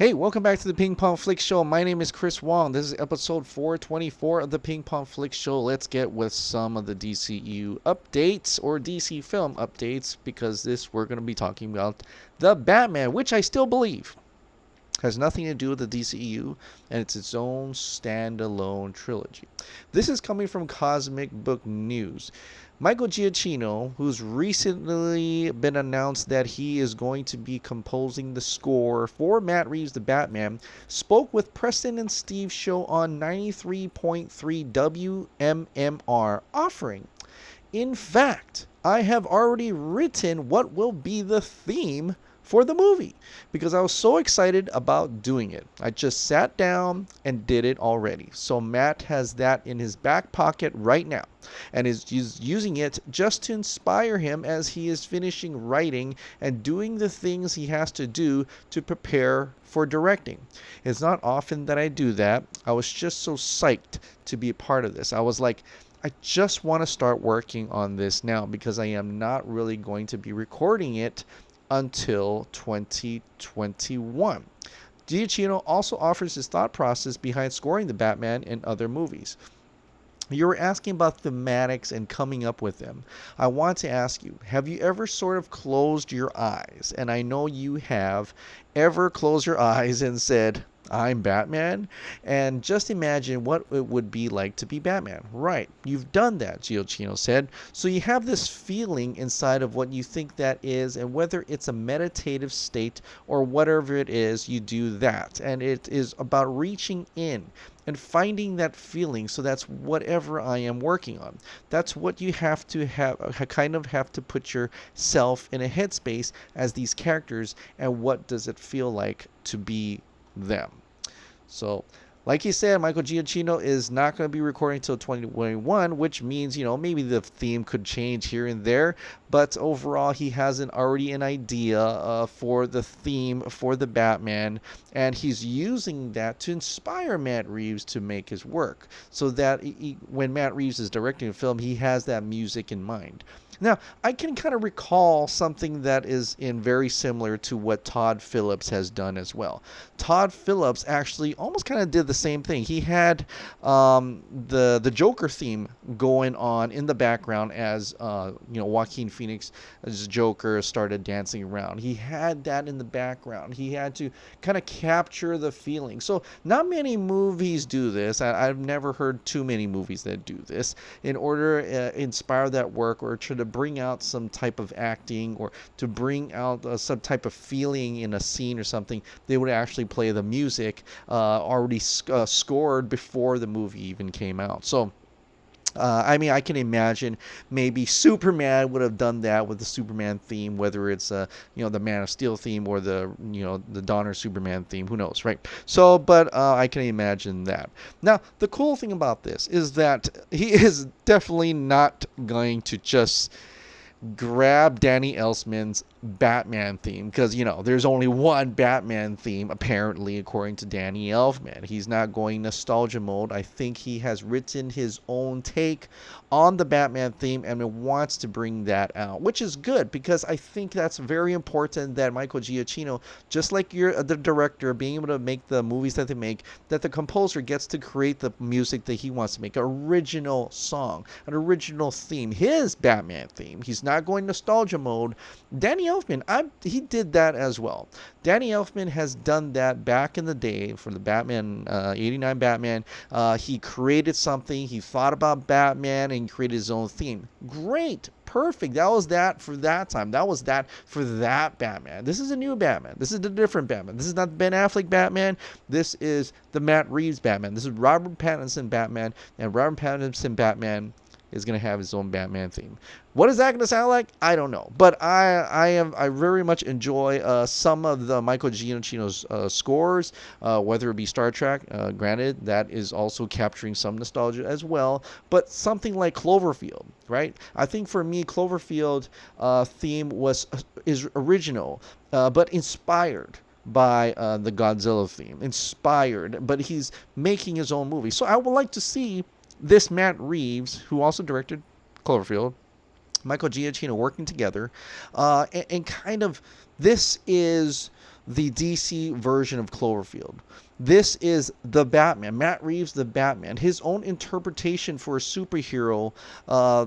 Hey, welcome back to the Ping Pong Flix Show. My name is Chris Wong. This is episode 424 of the Ping Pong Flix Show. Let's get with some of the DCEU updates or DC film updates because we're going to be talking about the Batman, which I still believe has nothing to do with the DCEU, and it's its own standalone trilogy. This is coming from Cosmic Book News. Michael Giacchino, who's recently been announced that he is going to be composing the score for Matt Reeves' The Batman, spoke with Preston and Steve's show on 93.3 WMMR, offering, "In fact, I have already written what will be the theme for the movie because I was so excited about doing it. I just sat down and did it already." So Matt has that in his back pocket right now and is using it just to inspire him as he is finishing writing and doing the things he has to do to prepare for directing. It's not often that I do that. I was just so psyched to be a part of this. I was like, I just want to start working on this now because I am not really going to be recording it until 2021. Giacchino also offers his thought process behind scoring the Batman and other movies. You were asking about thematics and coming up with them. I want to ask you, have you ever sort of closed your eyes? And I know you have ever closed your eyes and said, "I'm Batman," and just imagine what it would be like to be Batman. Right, you've done that, Giacchino said. So you have this feeling inside of what you think that is, and whether it's a meditative state or whatever it is, you do that. And it is about reaching in and finding that feeling. So that's whatever I am working on. That's what you have to kind of have to put yourself in a headspace as these characters, and what does it feel like to be them. So, like he said, Michael Giacchino is not going to be recording until 2021, which means, maybe the theme could change here and there. But overall, he has already an idea for the theme for the Batman, and he's using that to inspire Matt Reeves to make his work. So that when Matt Reeves is directing a film, he has that music in mind. Now, I can kind of recall something that is very similar to what Todd Phillips has done as well. Todd Phillips actually almost kind of did the same thing. He had the Joker theme going on in the background as Joaquin Phoenix as Joker started dancing around. He had that in the background. He had to kind of capture the feeling. So not many movies do this. I've never heard too many movies that do this in order to inspire that work or to bring out some type of acting or to bring out some type of feeling in a scene or something. They would actually play the music already scored before the movie even came out. So I can imagine maybe Superman would have done that with the Superman theme, whether it's the Man of Steel theme or the Donner Superman theme. Who knows, right? So, but I can imagine that. Now, the cool thing about this is that he is definitely not going to just grab Danny Elfman's Batman theme because there's only one Batman theme apparently according to Danny Elfman. He's not going nostalgia mode. I think he has written his own take on the Batman theme and wants to bring that out, which is good because I think that's very important that Michael Giacchino, just like you're the director, being able to make the movies that they make, that the composer gets to create the music that he wants to make, an original song, an original theme, his Batman theme. He's not going nostalgia mode. Danny Elfman, he did that as well. Danny Elfman has done that back in the day for the Batman, 89 Batman. He created something. He thought about Batman and created his own theme. Great. Perfect. That was that for that time. That was that for that Batman. This is a new Batman. This is a different Batman. This is not Ben Affleck Batman. This is the Matt Reeves Batman. This is Robert Pattinson Batman. And Robert Pattinson Batman is going to have his own Batman theme. What is that going to sound like? I don't know. But I very much enjoy some of the Michael Giacchino's scores, whether it be Star Trek. Granted, that is also capturing some nostalgia as well. But something like Cloverfield, right? I think for me, Cloverfield theme is original, but inspired by the Godzilla theme. Inspired, but he's making his own movie. So I would like to see this Matt Reeves, who also directed Cloverfield, Michael Giacchino working together, and kind of this is the DC version of Cloverfield. This is the Batman, Matt Reeves, the Batman, his own interpretation for a superhero,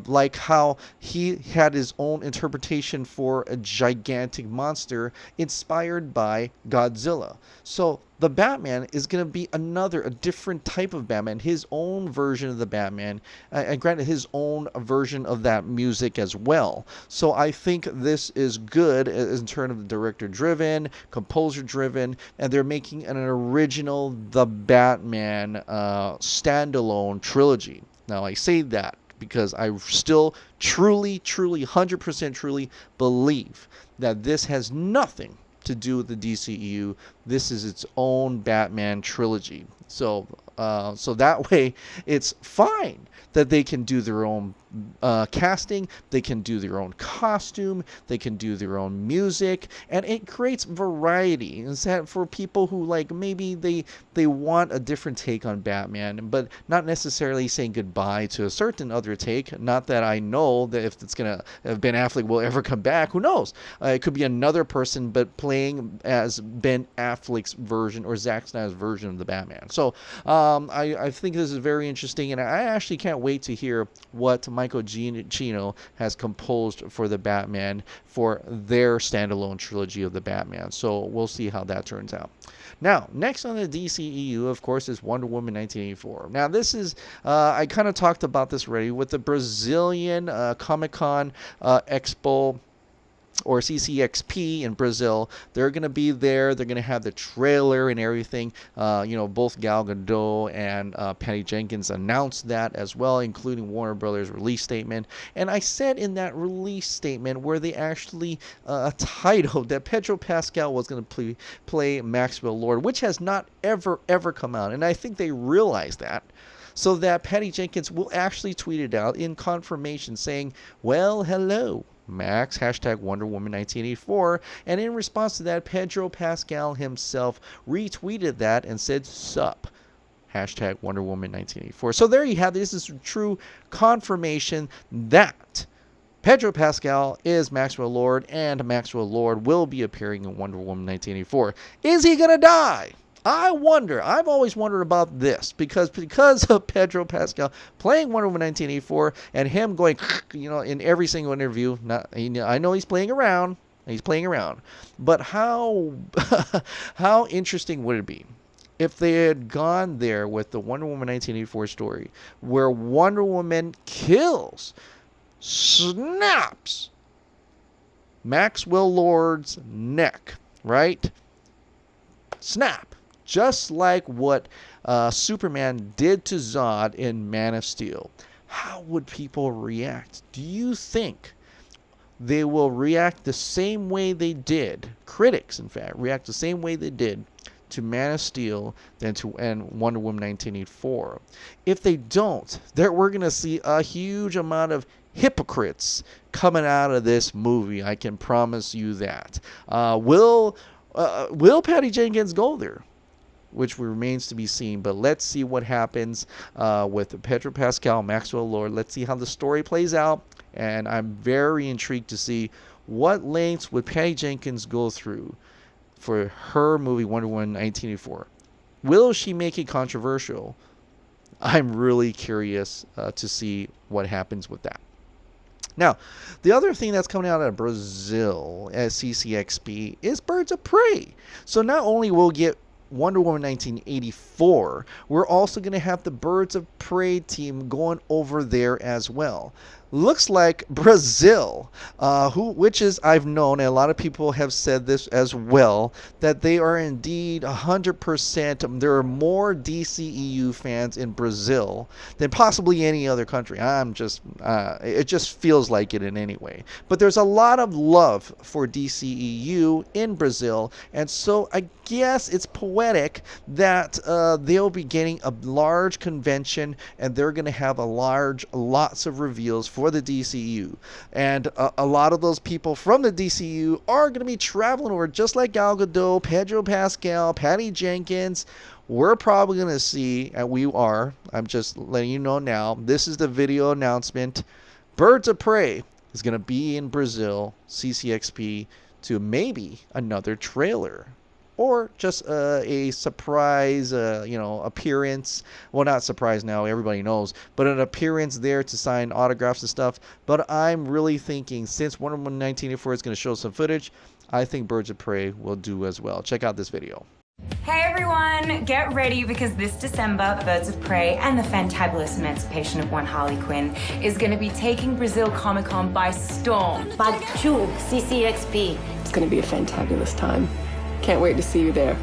like how he had his own interpretation for a gigantic monster inspired by Godzilla. So the Batman is going to be a different type of Batman, his own version of the Batman, and granted his own version of that music as well. So I think this is good in terms of director-driven, composer-driven, and they're making an original The Batman standalone trilogy. Now I say that because I still truly, 100% truly believe that this has nothing to do with the DCEU. This is its own Batman trilogy. So that way, it's fine that they can do their own casting, they can do their own costume, they can do their own music, and it creates variety. Is that for people who like maybe they want a different take on Batman, but not necessarily saying goodbye to a certain other take. Not that I know that if it's gonna if Ben Affleck will ever come back, who knows? It could be another person, but playing as Ben Affleck's version or Zack Snyder's version of the Batman. So I think this is very interesting, and I actually can't wait to hear what Michael Giacchino has composed for the Batman for their standalone trilogy of the Batman. So we'll see how that turns out. Now, next on the DCEU, of course, is Wonder Woman 1984. Now, this is, I kind of talked about this already with the Brazilian Comic-Con Expo, or CCXP in Brazil. They're going to be there. They're going to have the trailer and everything. Both Gal Gadot and Patty Jenkins announced that as well, including Warner Brothers' release statement. And I said in that release statement where they actually titled that Pedro Pascal was going to play Maxwell Lord, which has not ever come out. And I think they realized that. So that Patty Jenkins will actually tweet it out in confirmation saying, well, hello, Max, hashtag Wonder Woman 1984, and in response to that, Pedro Pascal himself retweeted that and said, sup, hashtag Wonder Woman 1984. So there you have this is true confirmation that Pedro Pascal is Maxwell Lord, and Maxwell Lord will be appearing in Wonder Woman 1984. Is he gonna die? I wonder. I've always wondered about this because of Pedro Pascal playing Wonder Woman 1984 and him going, in every single interview. I know he's playing around. But how how interesting would it be if they had gone there with the Wonder Woman 1984 story, where Wonder Woman kills, snaps Maxwell Lord's neck, right? Snap. Just like what Superman did to Zod in Man of Steel. How would people react? Do you think they will react the same way they did, critics in fact, react the same way they did to Man of Steel and Wonder Woman 1984? If they don't, we're going to see a huge amount of hypocrites coming out of this movie. I can promise you that. Will Patty Jenkins go there? Which remains to be seen, but let's see what happens with Pedro Pascal, Maxwell Lord. Let's see how the story plays out, and I'm very intrigued to see what lengths would Patty Jenkins go through for her movie Wonder Woman 1984. Will she make it controversial? I'm really curious to see what happens with that. Now, the other thing that's coming out of Brazil at CCXP is Birds of Prey. So not only will we get Wonder Woman 1984, we're also going to have the Birds of Prey team going over there as well. Looks like Brazil, which is, I've known, and a lot of people have said this as well, that they are indeed 100%, there are more DCEU fans in Brazil than possibly any other country. It just feels like it in any way. But there's a lot of love for DCEU in Brazil, and so I guess it's poetic that they'll be getting a large convention, and they're going to have lots of reveals for the DCU, and a lot of those people from the DCU are going to be traveling over, just like Gal Gadot, Pedro Pascal, Patty Jenkins. We're probably going to see, and I'm just letting you know now, this is the video announcement, Birds of Prey is going to be in Brazil, CCXP, to maybe another trailer. or just a surprise, appearance. Well, not surprise now, everybody knows, but an appearance there to sign autographs and stuff. But I'm really thinking, since Wonder Woman 1984 is going to show some footage, I think Birds of Prey will do as well. Check out this video. Hey everyone, get ready because this December, Birds of Prey and the fantabulous emancipation of one Harley Quinn is going to be taking Brazil Comic Con by storm. Brazil CCXP. It's going to be a fantabulous time. Can't wait to see you there.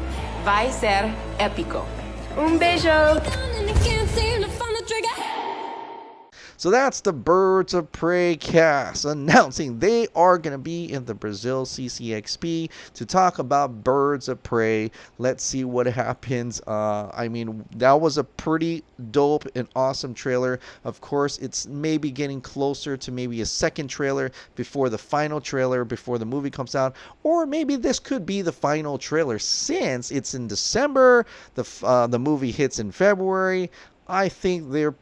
Vai ser épico. Beijo. So that's the Birds of Prey cast announcing they are going to be in the Brazil CCXP to talk about Birds of Prey. Let's see what happens. I mean, that was a pretty dope and awesome trailer. Of course, it's maybe getting closer to maybe a second trailer before the final trailer, before the movie comes out. Or maybe this could be the final trailer since it's in December. The movie hits in February. I think they're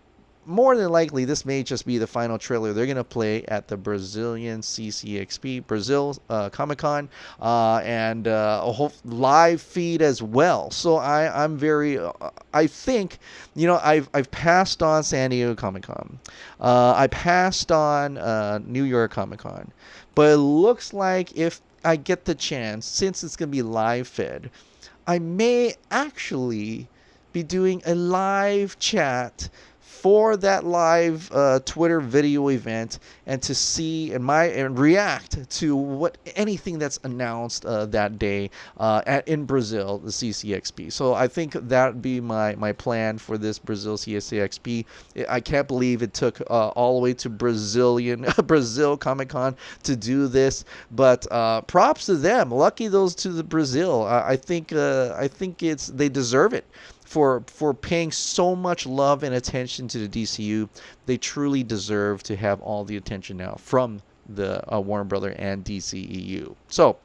more than likely, this may just be the final trailer they're going to play at the Brazilian CCXP, Brazil Comic Con, and a whole live feed as well. So I'm very, I think, I've passed on San Diego Comic Con. I passed on New York Comic Con. But it looks like if I get the chance, since it's going to be live fed, I may actually be doing a live chat for that live Twitter video event, and to see and react to anything that's announced that day in Brazil, the CCXP. So I think that'd be my plan for this Brazil CCXP. I can't believe it took all the way to Brazil Comic Con to do this, but props to them. Lucky those to the Brazil. I think they deserve it. For paying so much love and attention to the DCU. They truly deserve to have all the attention now from the Warner Brother and DCEU. So,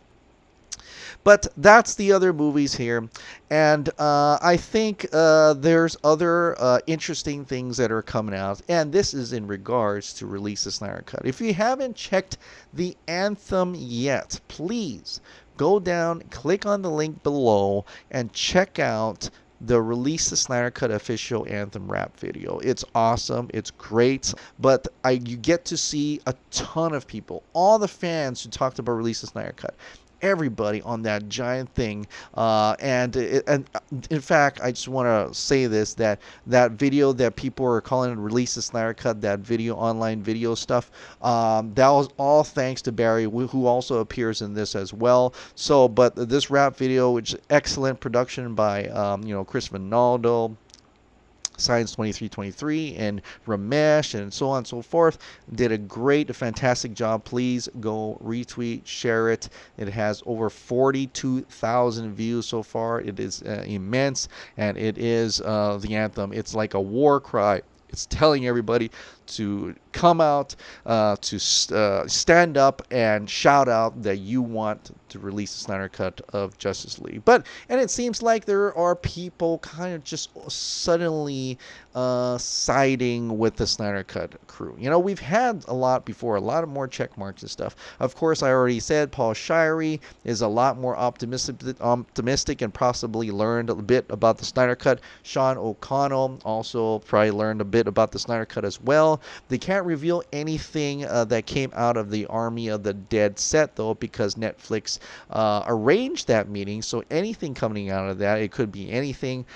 but that's the other movies here. And I think there's other interesting things that are coming out. And this is in regards to release the Snyder Cut. If you haven't checked the Anthem yet, please go down, click on the link below, and check out the Release the Snyder Cut official Anthem rap video. It's awesome. It's great. But you get to see a ton of people, all the fans who talked about Release the Snyder Cut. Everybody on that giant thing, and in fact, I just want to say this, that video that people are calling Release the Snyder Cut, that video, online video stuff, that was all thanks to Barry, who also appears in this as well. So, but this rap video, which is excellent production by Chris Ronaldo, Science 2323 and Ramesh and so on and so forth, did a fantastic job. Please go retweet, share it. It has over 42,000 views so far. It is immense, and it is the anthem. It's like a war cry. It's telling everybody to come out, to stand up and shout out that you want to release the Snyder Cut of Justice League. And it seems like there are people kind of just suddenly siding with the Snyder Cut crew. We've had a lot before, a lot of more check marks and stuff. Of course, I already said Paul Shirey is a lot more optimistic and possibly learned a bit about the Snyder Cut. Sean O'Connell also probably learned a bit about the Snyder Cut as well. They can't reveal anything that came out of the Army of the Dead set, though, because Netflix arranged that meeting. So anything coming out of that, it could be anything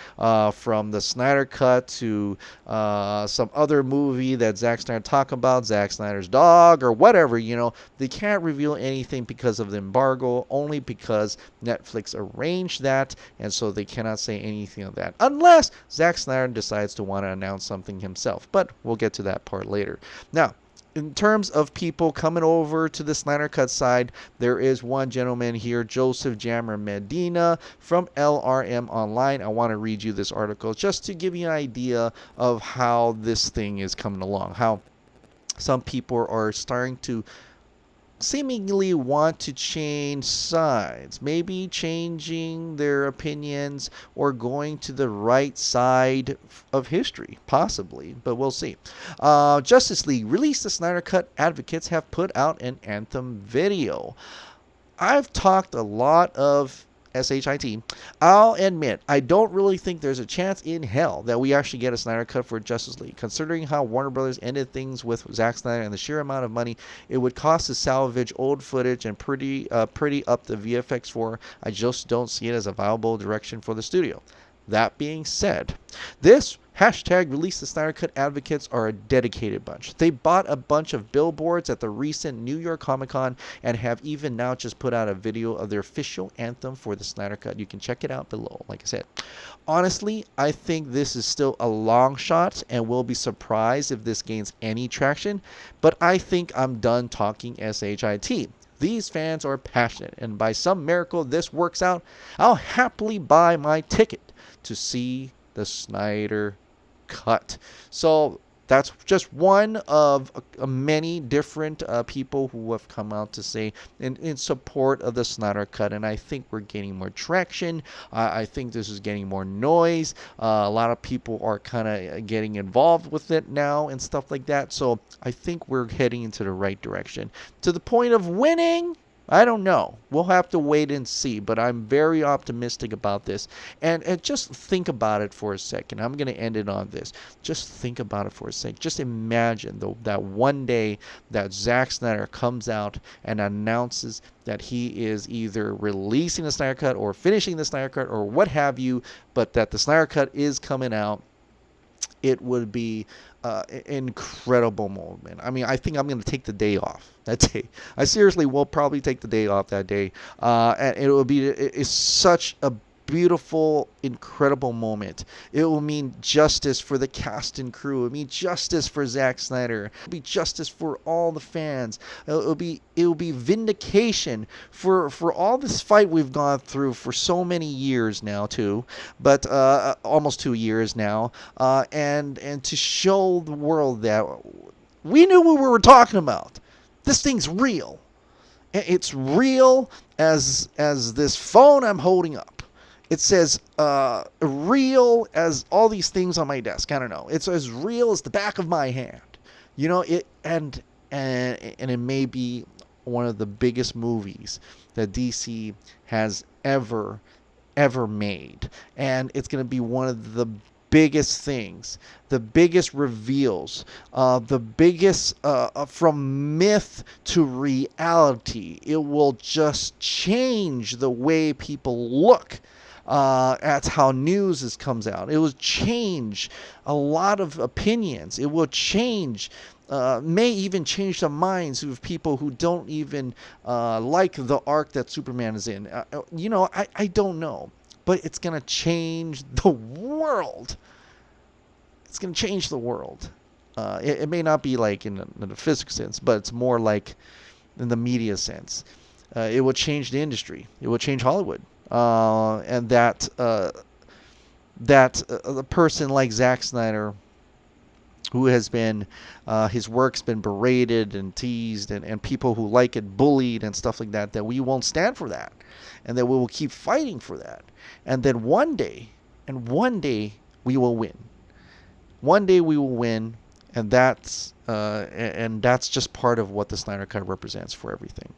from the Snyder Cut to some other movie that Zack Snyder talked about, Zack Snyder's dog or whatever. They can't reveal anything because of the embargo, only because Netflix arranged that, and so they cannot say anything of that unless Zack Snyder decides to want to announce something himself. But we'll get to that part later. Now, in terms of people coming over to the Snyder Cut side, there is one gentleman here, Joseph Jammer Medina from LRM Online. I want to read you this article just to give you an idea of how this thing is coming along, how some people are starting to seemingly want to change sides, maybe changing their opinions or going to the right side of history, possibly, but we'll see. Justice League Release the Snyder Cut advocates have put out an Anthem video. I've talked a lot of SHIT, I'll admit I don't really think there's a chance in hell that we actually get a Snyder Cut for Justice League, considering how Warner Brothers ended things with Zack Snyder and the sheer amount of money it would cost to salvage old footage and pretty up the VFX for. I just don't see it as a viable direction for the studio. That being said, this hashtag Release the Snyder Cut advocates are a dedicated bunch. They bought a bunch of billboards at the recent New York Comic Con and have even now just put out a video of their official anthem for the Snyder Cut. You can check it out below, like I said. Honestly, I think this is still a long shot and will be surprised if this gains any traction, but I think I'm done talking SHIT. These fans are passionate, and by some miracle this works out, I'll happily buy my ticket to see the Snyder Cut. So that's just one of many different people who have come out to say in support of the Snyder Cut, and I think we're getting more traction. I think this is getting more noise. A lot of people are kind of getting involved with it now and stuff like that, so I think we're heading into the right direction. To the point of winning, I don't know. We'll have to wait and see, but I'm very optimistic about this. And just think about it for a second. I'm going to end it on this. Just think about it for a second. Just imagine that one day that Zack Snyder comes out and announces that he is either releasing the Snyder Cut or finishing the Snyder Cut or what have you, but that the Snyder Cut is coming out. It would be an incredible moment. I mean, I think I'm going to take the day off that day. I seriously will probably take the day off that day. And it will be it's such a beautiful, incredible moment. It will mean justice for the cast and crew. It will mean justice for Zack Snyder. It will be justice for all the fans. It will be vindication for all this fight we've gone through for so many years now too, but almost 2 years now, and to show the world that we knew what we were talking about. This thing's real. It's real as this phone I'm holding up. It says real as all these things on my desk. I don't know. It's as real as the back of my hand. You know, and it may be one of the biggest movies that DC has ever made. And it's going to be one of the biggest things, the biggest reveals, the biggest from myth to reality. It will just change the way people look at how news comes out. It will change a lot of opinions. It will change, may even change the minds of people who don't even like the arc that Superman is in. You know, I don't know. But it's going to change the world. It's going to change the world. It may not be like in the physical sense, but it's more like in the media sense. It will change the industry. It will change Hollywood. And that a person like Zack Snyder, who has been, his work's been berated and teased, and people who like it bullied and stuff like that, that we won't stand for that, and that we will keep fighting for that. And then one day we will win. One day we will win, and that's just part of what the Snyder Cut represents for everything.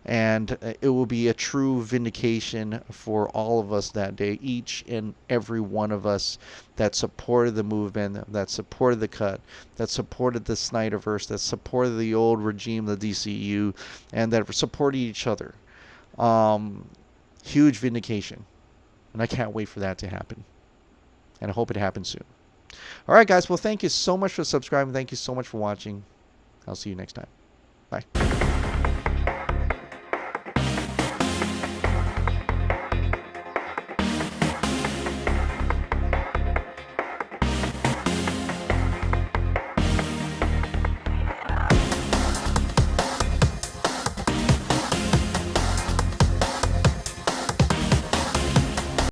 And it will be a true vindication for all of us that day, each and every one of us that supported the movement, that supported the cut, that supported the Snyderverse, that supported the old regime, the DCEU, and that supported each other. Huge vindication. And I can't wait for that to happen. And I hope it happens soon. All right, guys. Well, thank you so much for subscribing. Thank you so much for watching. I'll see you next time. Bye.